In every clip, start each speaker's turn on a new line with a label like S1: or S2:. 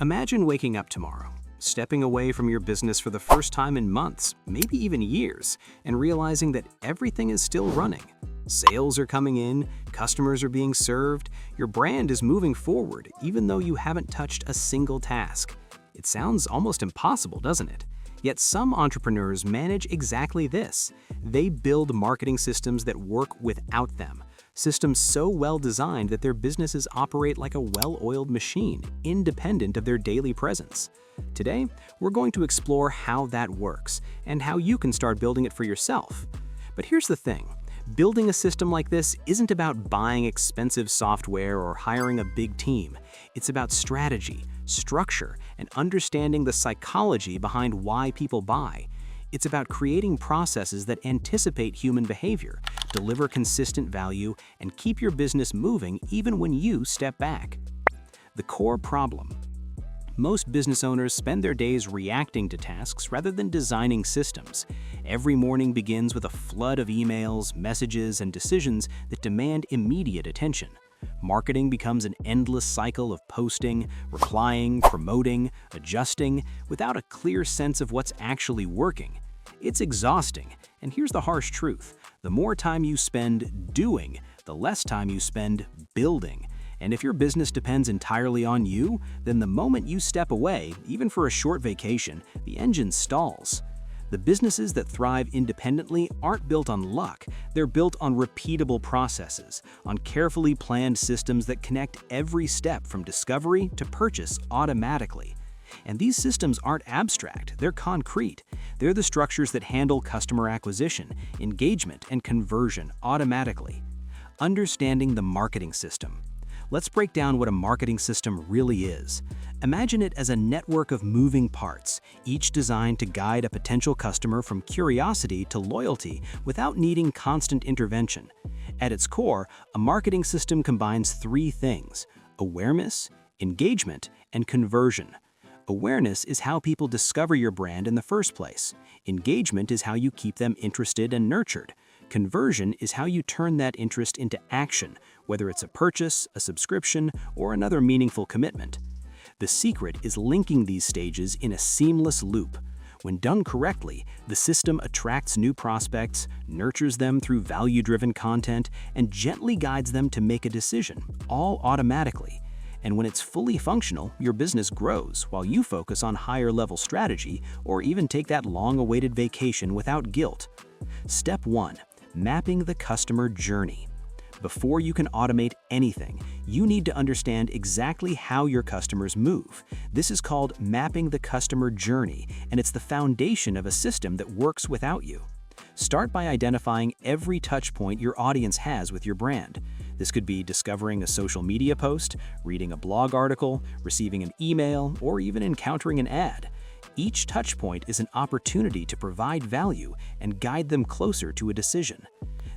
S1: Imagine waking up tomorrow, stepping away from your business for the first time in months, maybe even years, and realizing that everything is still running. Sales are coming in, customers are being served, your brand is moving forward even though you haven't touched a single task. It sounds almost impossible, doesn't it? Yet some entrepreneurs manage exactly this. They build marketing systems that work without them. Systems so well designed that their businesses operate like a well-oiled machine, independent of their daily presence. Today, we're going to explore how that works and how you can start building it for yourself. But here's the thing. Building a system like this isn't about buying expensive software or hiring a big team. It's about strategy, structure, and understanding the psychology behind why people buy. It's about creating processes that anticipate human behavior, deliver consistent value, and keep your business moving even when you step back. The core problem. Most business owners spend their days reacting to tasks rather than designing systems. Every morning begins with a flood of emails, messages, and decisions that demand immediate attention. Marketing becomes an endless cycle of posting, replying, promoting, adjusting, without a clear sense of what's actually working. It's exhausting, and here's the harsh truth. The more time you spend doing, the less time you spend building. And if your business depends entirely on you, then the moment you step away, even for a short vacation, the engine stalls. The businesses that thrive independently aren't built on luck. They're built on repeatable processes, on carefully planned systems that connect every step from discovery to purchase automatically. And these systems aren't abstract, they're concrete. They're the structures that handle customer acquisition, engagement, and conversion automatically. Understanding the marketing system. Let's break down what a marketing system really is. Imagine it as a network of moving parts, each designed to guide a potential customer from curiosity to loyalty without needing constant intervention. At its core, a marketing system combines three things: awareness, engagement, and conversion. Awareness is how people discover your brand in the first place. Engagement is how you keep them interested and nurtured. Conversion is how you turn that interest into action, whether it's a purchase, a subscription, or another meaningful commitment. The secret is linking these stages in a seamless loop. When done correctly, the system attracts new prospects, nurtures them through value-driven content, and gently guides them to make a decision, all automatically. And when it's fully functional, your business grows while you focus on higher-level strategy or even take that long-awaited vacation without guilt. Step 1. Mapping the customer journey. Before you can automate anything, you need to understand exactly how your customers move. This is called mapping the customer journey, and it's the foundation of a system that works without you. Start by identifying every touch point your audience has with your brand. This could be discovering a social media post, reading a blog article, receiving an email, or even encountering an ad. Each touch point is an opportunity to provide value and guide them closer to a decision.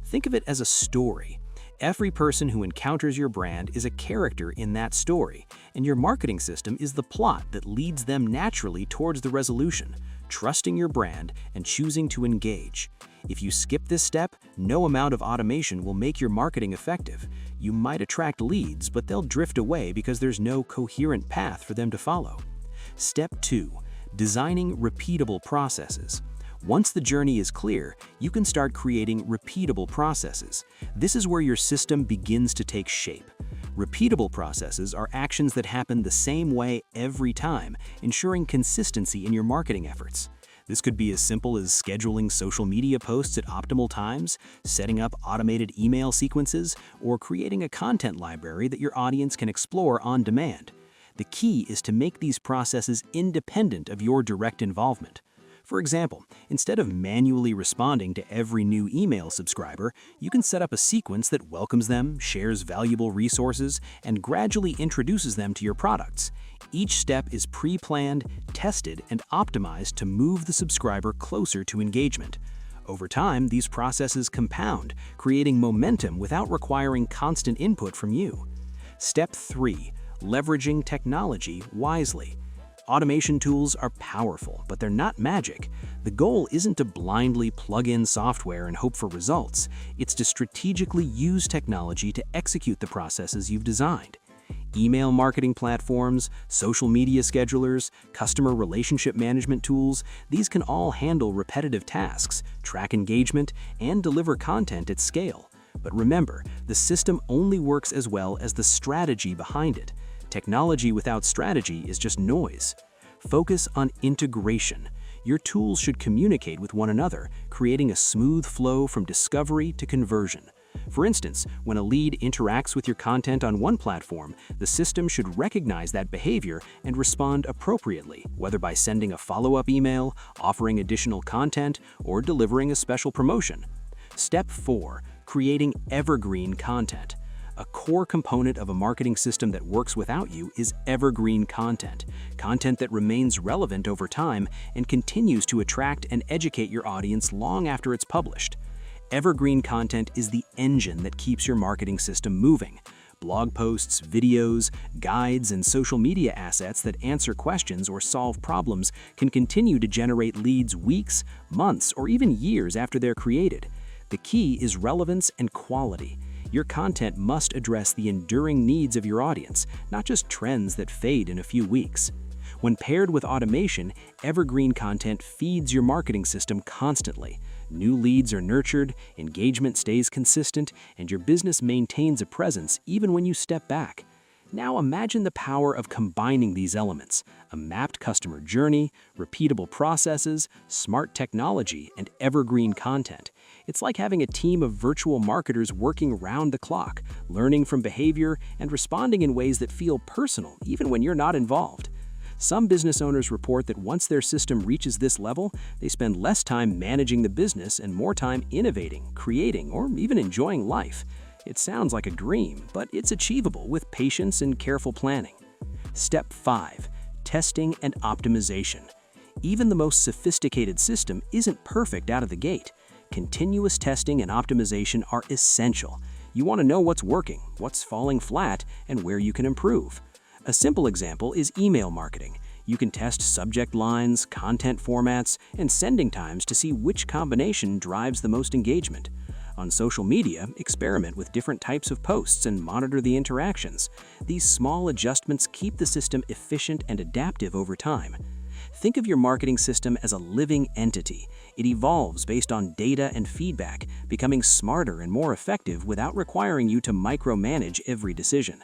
S1: Think of it as a story. Every person who encounters your brand is a character in that story, and your marketing system is the plot that leads them naturally towards the resolution, trusting your brand and choosing to engage. If you skip this step, no amount of automation will make your marketing effective. You might attract leads, but they'll drift away because there's no coherent path for them to follow. Step 2. Designing repeatable processes. Once the journey is clear, you can start creating repeatable processes. This is where your system begins to take shape. Repeatable processes are actions that happen the same way every time, ensuring consistency in your marketing efforts. This could be as simple as scheduling social media posts at optimal times, setting up automated email sequences, or creating a content library that your audience can explore on demand. The key is to make these processes independent of your direct involvement. For example, instead of manually responding to every new email subscriber, you can set up a sequence that welcomes them, shares valuable resources, and gradually introduces them to your products. Each step is pre-planned, tested, and optimized to move the subscriber closer to engagement. Over time, these processes compound, creating momentum without requiring constant input from you. Step 3. Leveraging technology wisely. Automation tools are powerful, but they're not magic. The goal isn't to blindly plug in software and hope for results. It's to strategically use technology to execute the processes you've designed. Email marketing platforms, social media schedulers, customer relationship management tools, these can all handle repetitive tasks, track engagement, and deliver content at scale. But remember, the system only works as well as the strategy behind it. Technology without strategy is just noise. Focus on integration. Your tools should communicate with one another, creating a smooth flow from discovery to conversion. For instance, when a lead interacts with your content on one platform, the system should recognize that behavior and respond appropriately, whether by sending a follow-up email, offering additional content, or delivering a special promotion. Step 4. Creating evergreen content. A core component of a marketing system that works without you is evergreen content, content that remains relevant over time and continues to attract and educate your audience long after it's published. Evergreen content is the engine that keeps your marketing system moving. Blog posts, videos, guides, and social media assets that answer questions or solve problems can continue to generate leads weeks, months, or even years after they're created. The key is relevance and quality. Your content must address the enduring needs of your audience, not just trends that fade in a few weeks. When paired with automation, evergreen content feeds your marketing system constantly. New leads are nurtured, engagement stays consistent, and your business maintains a presence even when you step back. Now imagine the power of combining these elements: a mapped customer journey, repeatable processes, smart technology, and evergreen content. It's like having a team of virtual marketers working round the clock, learning from behavior and responding in ways that feel personal even when you're not involved. Some business owners report that once their system reaches this level, they spend less time managing the business and more time innovating, creating, or even enjoying life. It sounds like a dream, but it's achievable with patience and careful planning. Step 5. Testing and optimization. Even the most sophisticated system isn't perfect out of the gate. Continuous testing and optimization are essential. You want to know what's working, what's falling flat, and where you can improve. A simple example is email marketing. You can test subject lines, content formats, and sending times to see which combination drives the most engagement. On social media, experiment with different types of posts and monitor the interactions. These small adjustments keep the system efficient and adaptive over time. Think of your marketing system as a living entity. It evolves based on data and feedback, becoming smarter and more effective without requiring you to micromanage every decision.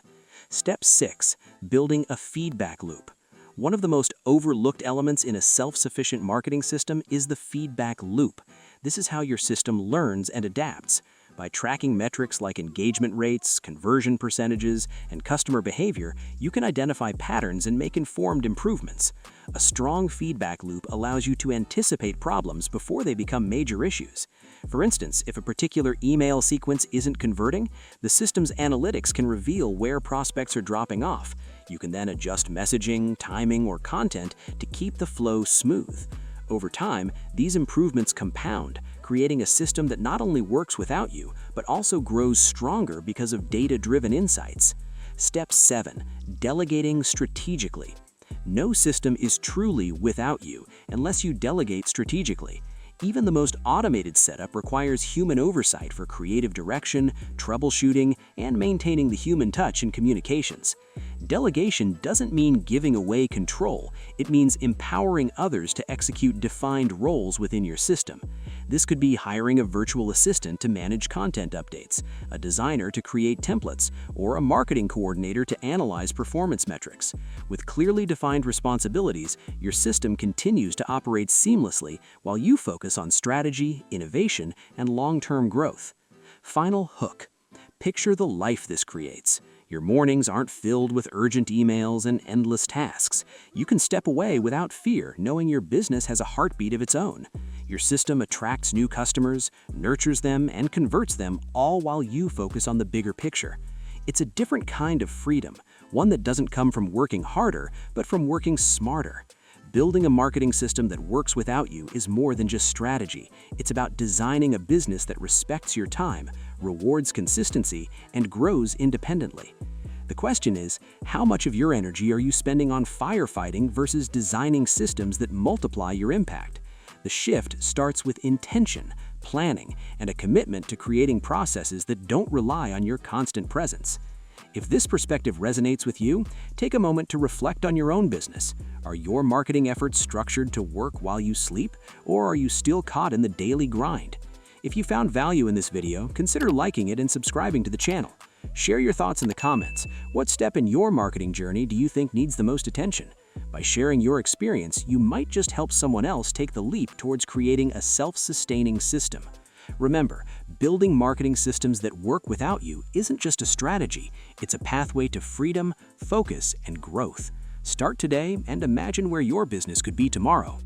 S1: Step 6. Building a feedback loop. One of the most overlooked elements in a self-sufficient marketing system is the feedback loop. This is how your system learns and adapts. By tracking metrics like engagement rates, conversion percentages, and customer behavior, you can identify patterns and make informed improvements. A strong feedback loop allows you to anticipate problems before they become major issues. For instance, if a particular email sequence isn't converting, the system's analytics can reveal where prospects are dropping off. You can then adjust messaging, timing, or content to keep the flow smooth. Over time, these improvements compound, creating a system that not only works without you, but also grows stronger because of data-driven insights. Step 7. Delegating strategically. No system is truly without you unless you delegate strategically. Even the most automated setup requires human oversight for creative direction, troubleshooting, and maintaining the human touch in communications. Delegation doesn't mean giving away control. It means empowering others to execute defined roles within your system. This could be hiring a virtual assistant to manage content updates, a designer to create templates, or a marketing coordinator to analyze performance metrics. With clearly defined responsibilities, your system continues to operate seamlessly while you focus on strategy, innovation, and long-term growth. Final hook. Picture the life this creates. Your mornings aren't filled with urgent emails and endless tasks. You can step away without fear, knowing your business has a heartbeat of its own. Your system attracts new customers, nurtures them, and converts them, all while you focus on the bigger picture. It's a different kind of freedom, one that doesn't come from working harder, but from working smarter. Building a marketing system that works without you is more than just strategy. It's about designing a business that respects your time, rewards consistency, and grows independently. The question is, how much of your energy are you spending on firefighting versus designing systems that multiply your impact? The shift starts with intention, planning, and a commitment to creating processes that don't rely on your constant presence. If this perspective resonates with you, take a moment to reflect on your own business. Are your marketing efforts structured to work while you sleep, or are you still caught in the daily grind? If you found value in this video, consider liking it and subscribing to the channel. Share your thoughts in the comments. What step in your marketing journey do you think needs the most attention? By sharing your experience, you might just help someone else take the leap towards creating a self-sustaining system. Remember, building marketing systems that work without you isn't just a strategy, it's a pathway to freedom, focus, and growth. Start today and imagine where your business could be tomorrow.